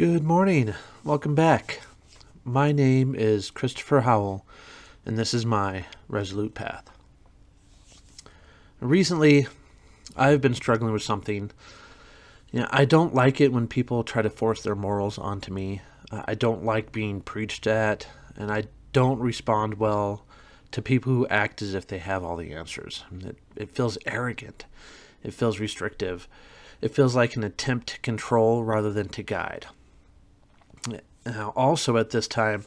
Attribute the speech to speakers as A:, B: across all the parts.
A: Good morning. Welcome back. My name is Christopher Howell, and this is my Resolute Path. Recently, I've been struggling with something. I don't like it when people try to force their morals onto me. I don't like being preached at, and I don't respond well to people who act as if they have all the answers. It feels arrogant. It feels restrictive. It feels like an attempt to control rather than to guide. Now, also at this time,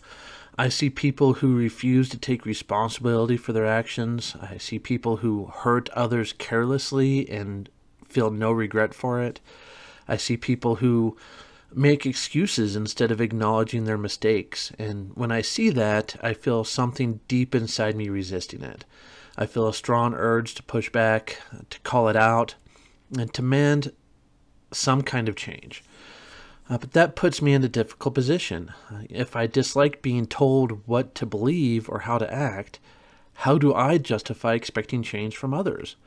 A: I see people who refuse to take responsibility for their actions. I see people who hurt others carelessly and feel no regret for it. I see people who make excuses instead of acknowledging their mistakes. And when I see that, I feel something deep inside me resisting it. I feel a strong urge to push back, to call it out, and demand some kind of change. But that puts me in a difficult position. If I dislike being told what to believe or how to act, how do I justify expecting change from others?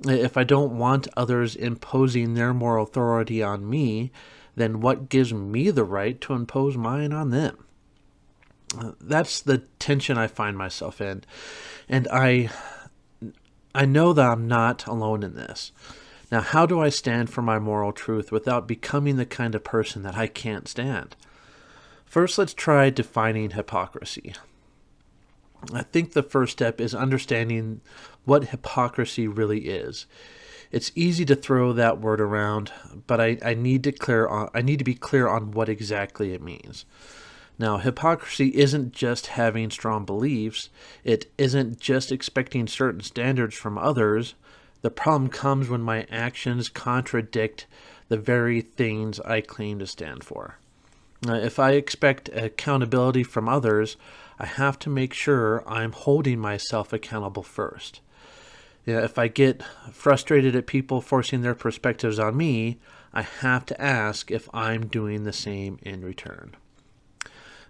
A: If I don't want others imposing their moral authority on me, then what gives me the right to impose mine on them? That's the tension I find myself in. And I know that I'm not alone in this. Now, how do I stand for my moral truth without becoming the kind of person that I can't stand? First, let's try defining hypocrisy. I think the first step is understanding what hypocrisy really is. It's easy to throw that word around, but I need to be clear on what exactly it means. Now, hypocrisy isn't just having strong beliefs. It isn't just expecting certain standards from others. The problem comes when my actions contradict the very things I claim to stand for. If I expect accountability from others, I have to make sure I'm holding myself accountable first. If I get frustrated at people forcing their perspectives on me, I have to ask if I'm doing the same in return.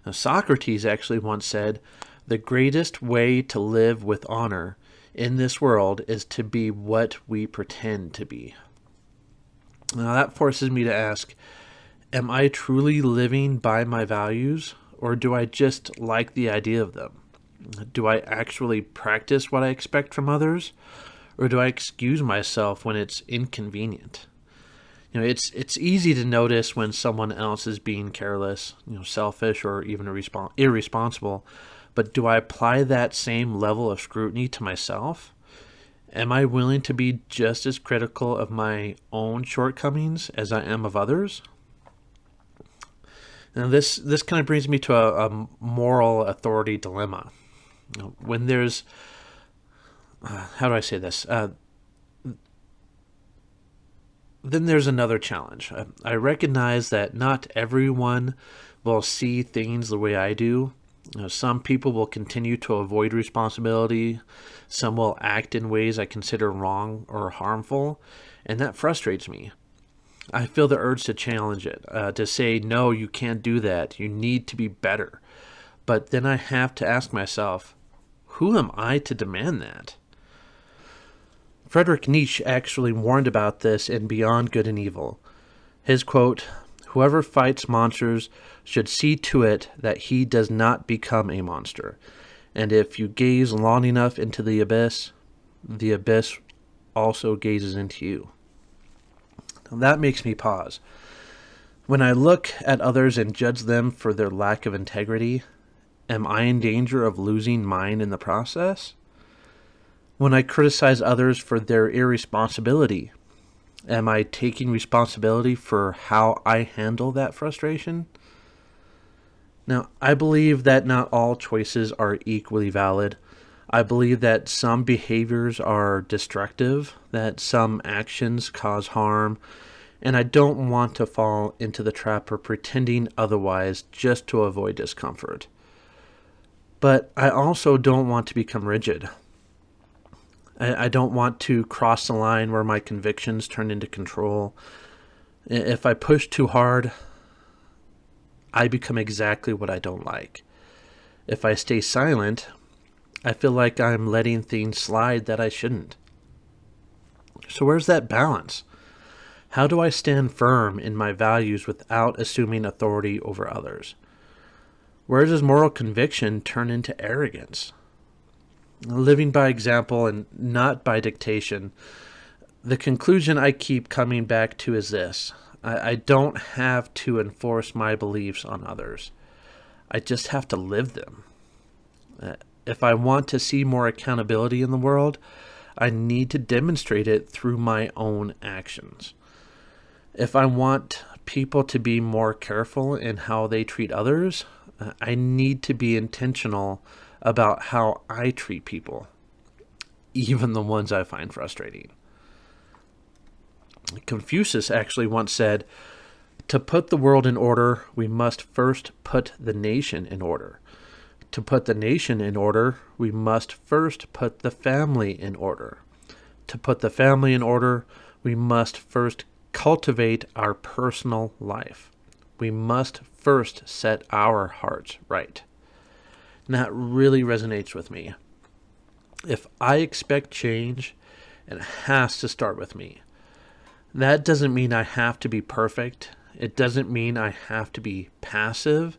A: Now, Socrates actually once said, "The greatest way to live with honor in this world is to be what we pretend to be." Now that forces me to ask, am I truly living by my values, or do I just like the idea of them? Do I actually practice what I expect from others, or do I excuse myself when it's inconvenient? It's easy to notice when someone else is being careless, selfish, or even irresponsible. But do I apply that same level of scrutiny to myself? Am I willing to be just as critical of my own shortcomings as I am of others? Now, this kind of brings me to a moral authority dilemma. When there's, how do I say this? Then there's another challenge. I recognize that not everyone will see things the way I do. Some people will continue to avoid responsibility. Some will act in ways I consider wrong or harmful, and that frustrates me. I feel the urge to challenge it, to say, no, you can't do that. You need to be better. But then I have to ask myself, who am I to demand that? Friedrich Nietzsche actually warned about this in Beyond Good and Evil. His quote, "Whoever fights monsters should see to it that he does not become a monster. And if you gaze long enough into the abyss also gazes into you." Now, that makes me pause. When I look at others and judge them for their lack of integrity, am I in danger of losing mine in the process? When I criticize others for their irresponsibility, am I taking responsibility for how I handle that frustration? Now, I believe that not all choices are equally valid. I believe that some behaviors are destructive, that some actions cause harm, and I don't want to fall into the trap of pretending otherwise just to avoid discomfort. But I also don't want to become rigid. I don't want to cross the line where my convictions turn into control. If I push too hard, I become exactly what I don't like. If I stay silent, I feel like I'm letting things slide that I shouldn't. So where's that balance? How do I stand firm in my values without assuming authority over others? Where does moral conviction turn into arrogance? Living by example and not by dictation, the conclusion I keep coming back to is this. I don't have to enforce my beliefs on others. I just have to live them. If I want to see more accountability in the world, I need to demonstrate it through my own actions. If I want people to be more careful in how they treat others, I need to be intentional about how I treat people, even the ones I find frustrating. Confucius actually once said, "To put the world in order, we must first put the nation in order. To put the nation in order, we must first put the family in order. To put the family in order, we must first cultivate our personal life. We must first set our hearts right." And that really resonates with me. If I expect change, it has to start with me. That doesn't mean I have to be perfect. It doesn't mean I have to be passive,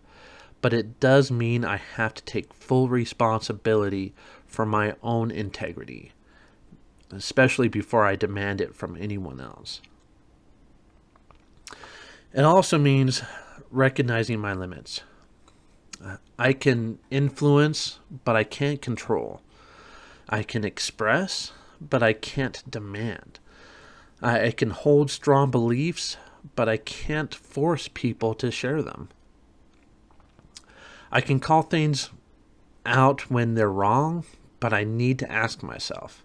A: but it does mean I have to take full responsibility for my own integrity, especially before I demand it from anyone else. It also means recognizing my limits. I can influence, but I can't control. I can express, but I can't demand. I can hold strong beliefs, but I can't force people to share them. I can call things out when they're wrong, but I need to ask myself,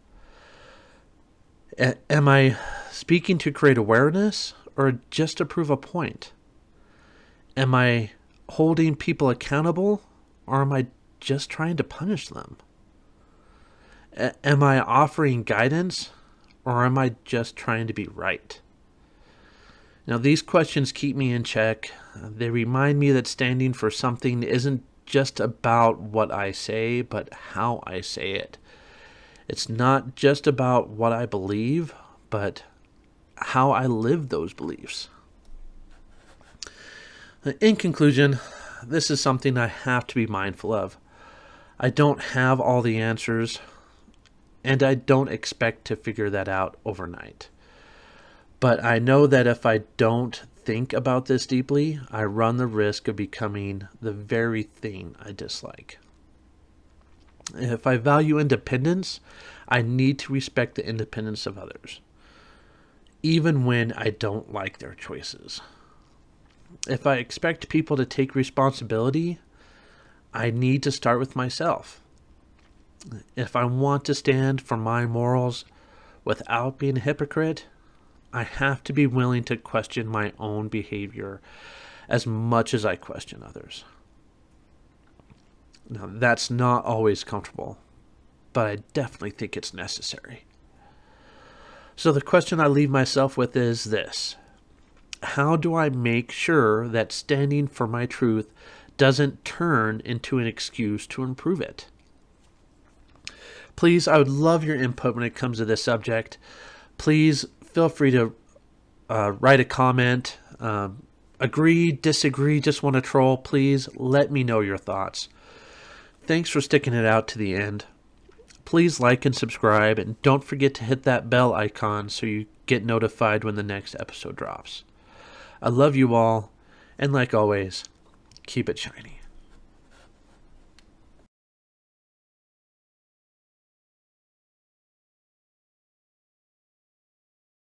A: am I speaking to create awareness or just to prove a point? Am I holding people accountable, or am I just trying to punish them? Am I offering guidance, or am I just trying to be right? Now, these questions keep me in check. They remind me that standing for something isn't just about what I say, but how I say it. It's not just about what I believe, but how I live those beliefs. In conclusion, this is something I have to be mindful of. I don't have all the answers, and I don't expect to figure that out overnight. But I know that if I don't think about this deeply, I run the risk of becoming the very thing I dislike. If I value independence, I need to respect the independence of others, even when I don't like their choices. If I expect people to take responsibility, I need to start with myself. If I want to stand for my morals without being a hypocrite, I have to be willing to question my own behavior as much as I question others. Now, that's not always comfortable, but I definitely think it's necessary. So the question I leave myself with is this: how do I make sure that standing for my truth doesn't turn into an excuse to improve it? Please, I would love your input when it comes to this subject. Please feel free to write a comment. Agree, disagree, just want to troll. Please let me know your thoughts. Thanks for sticking it out to the end. Please like and subscribe, and don't forget to hit that bell icon so you get notified when the next episode drops. I love you all, and like always, keep it shiny.